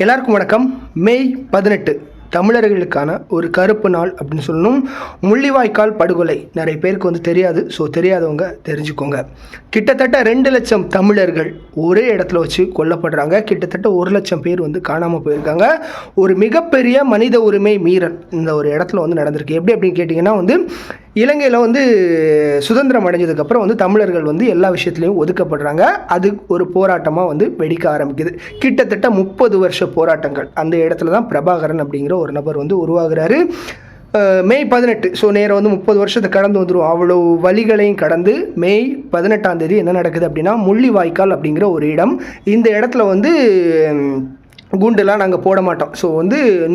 எல்லாருக்கும் வணக்கம். மே 18 தமிழர்களுக்கான ஒரு கருப்பு நாள் அப்படின்னு சொல்லணும். முள்ளிவாய்க்கால் படுகொலை நிறைய பேருக்கு தெரியாது. ஸோ தெரியாதவங்க தெரிஞ்சுக்கோங்க. கிட்டத்தட்ட 2 லட்சம் தமிழர்கள் ஒரே இடத்துல வச்சு கொல்லப்படுறாங்க. கிட்டத்தட்ட 1 லட்சம் பேர் காணாமல் போயிருக்காங்க. ஒரு மிகப்பெரிய மனித உரிமை மீறல் இந்த ஒரு இடத்துல நடந்திருக்கு. எப்படி அப்படின்னு கேட்டிங்கன்னா இலங்கையில் சுதந்திரம் அடைஞ்சதுக்கப்புறம் தமிழர்கள் எல்லா விஷயத்துலையும் ஒதுக்கப்படுறாங்க. அது ஒரு போராட்டமாக வெடிக்க ஆரம்பிக்குது. கிட்டத்தட்ட 30 வருஷ போராட்டங்கள். அந்த இடத்துல தான் பிரபாகரன் அப்படிங்கிற ஒரு நபர் உருவாகிறாரு. மே 18. ஸோ நேரம் 30 வருஷத்தை கடந்து வந்துடும். அவ்வளோ வழிகளையும் கடந்து மே 18ஆம் தேதி என்ன நடக்குது அப்படின்னா, முள்ளிவாய்க்கால் அப்படிங்கிற ஒரு இடம். இந்த இடத்துல குண்டுலாம் நாங்கள் போட மாட்டோம். ஸோ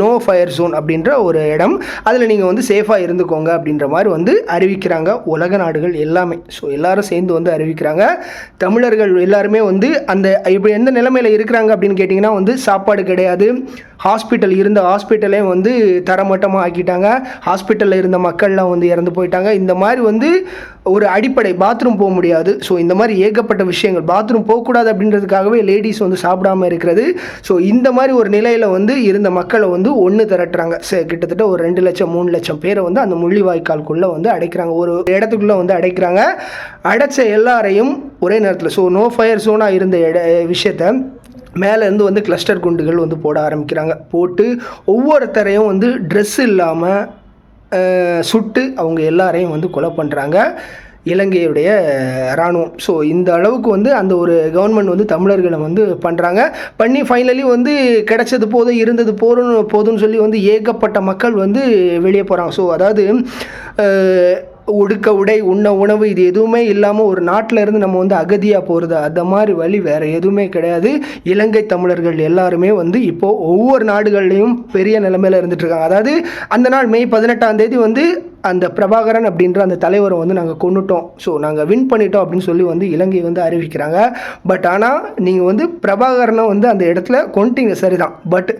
நோ ஃபயர் ஜோன் அப்படின்ற ஒரு இடம். அதில் நீங்கள் சேஃபாக இருந்துக்கோங்க அப்படின்ற மாதிரி அறிவிக்கிறாங்க உலக நாடுகள் எல்லாமே. ஸோ எல்லோரும் சேர்ந்து அறிவிக்கிறாங்க. தமிழர்கள் எல்லாருமே அந்த இப்போ எந்த நிலைமையில் இருக்கிறாங்க அப்படின்னு கேட்டிங்கன்னா சாப்பாடு கிடையாது. ஹாஸ்பிட்டல் இருந்த ஹாஸ்பிட்டலே தரமட்டமாக ஆக்கிட்டாங்க. ஹாஸ்பிட்டலில் இருந்த மக்கள்லாம் இறந்து போயிட்டாங்க. இந்த மாதிரி ஒரு அடிப்படை பாத்ரூம் போக முடியாது. ஸோ இந்த மாதிரி ஏகப்பட்ட விஷயங்கள். பாத்ரூம் போகக்கூடாது அப்படின்றதுக்காகவே லேடிஸ் சாப்பிடாமல் இருக்கிறது. ஸோ இந்த மாதிரி ஒரு நிலையில் இருந்த மக்களை ஒன்று திரட்டுறாங்க. கிட்டத்தட்ட ஒரு 2 லட்சம் 3 லட்சம் பேரை அந்த முள்ளிவாய்க்காலுக்குள்ளே அடைக்கிறாங்க. ஒரு இடத்துக்குள்ளே அடைக்கிறாங்க. அடைச்ச எல்லாரையும் ஒரே நேரத்தில் நோ ஃபயர் ஜோனாக இருந்த விஷயத்தை மேலேருந்து கிளஸ்டர் குண்டுகள் போட ஆரம்பிக்கிறாங்க. போட்டு ஒவ்வொருத்தரையும் ட்ரெஸ் இல்லாமல் சுட்டு அவங்க எல்லாரையும் கொலை பண்ணுறாங்க இலங்கையுடைய இராணுவம். ஸோ இந்த அளவுக்கு அந்த ஒரு கவர்மெண்ட் தமிழர்களை பண்ணுறாங்க. பண்ணி ஃபைனலி கிடைச்சது போதும், இருந்தது போதும்னு சொல்லி ஏகப்பட்ட மக்கள் வெளியே போகிறாங்க. ஸோ அதாவது உடுக்க உடை, உண்ண உணவு, இது எதுவுமே இல்லாமல் ஒரு நாட்டில் இருந்து நம்ம அகதியாக போகிறது, அந்த மாதிரி வழி வேறு எதுவுமே கிடையாது. இலங்கை தமிழர்கள் எல்லாருமே இப்போது ஒவ்வொரு நாடுகள்லேயும் பெரிய நிலைமையில் இருந்துகிட்ருக்காங்க. அதாவது அந்த நாள் மே 18ஆம் தேதி அந்த பிரபாகரன் அப்படின்ற அந்த தலைவரை நாங்கள் கொண்டுட்டோம், ஸோ நாங்கள் வின் பண்ணிட்டோம் அப்படின்னு சொல்லி இலங்கை அறிவிக்கிறாங்க. பட் ஆனால் நீங்கள் பிரபாகரனை அந்த இடத்துல கொண்டுட்டீங்க சரிதான். பட்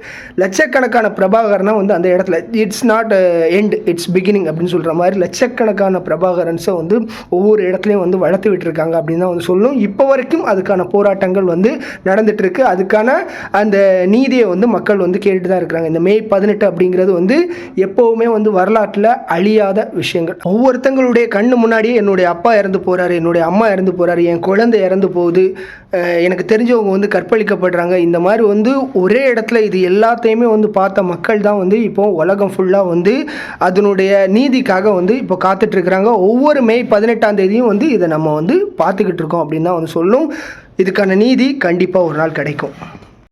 லட்சக்கணக்கான பிரபாகரனை அந்த இடத்துல it's not end, it's beginning அப்படின்னு சொல்கிற மாதிரி லட்சக்கணக்கான பிரபாகரன்ஸை ஒவ்வொரு இடத்துலையும் வளர்த்து விட்டுருக்காங்க அப்படின்னு தான் சொல்லணும். இப்போ வரைக்கும் அதுக்கான போராட்டங்கள் நடந்துகிட்ருக்கு. அதுக்கான அந்த நீதியை மக்கள் கேட்டுட்டு தான் இருக்கிறாங்க. இந்த மே 18 அப்படிங்கிறது எப்போவுமே வரலாற்றில் அழியாத விஷயங்கள். ஒவ்வொருத்தங்களுடைய கண்ணு முன்னாடியே என்னுடைய அப்பா இறந்து போகிறாரு, என்னுடைய அம்மா இறந்து போகிறாரு, என் குழந்தை இறந்து போகுது, எனக்கு தெரிஞ்சவங்க கற்பழிக்கப்படுறாங்க. இந்த மாதிரி ஒரே இடத்துல இது எல்லாத்தையுமே பார்த்த மக்கள் தான் இப்போ உலகம் ஃபுல்லாக அதனுடைய நீதிக்காக இப்போ காத்துட்ருக்குறாங்க. ஒவ்வொரு மே 18ஆம் தேதியும் இதை நம்ம பார்த்துக்கிட்டு இருக்கோம் அப்படின்னு தான் சொல்லணும். இதுக்கான நீதி கண்டிப்பாக ஒரு நாள் கிடைக்கும்.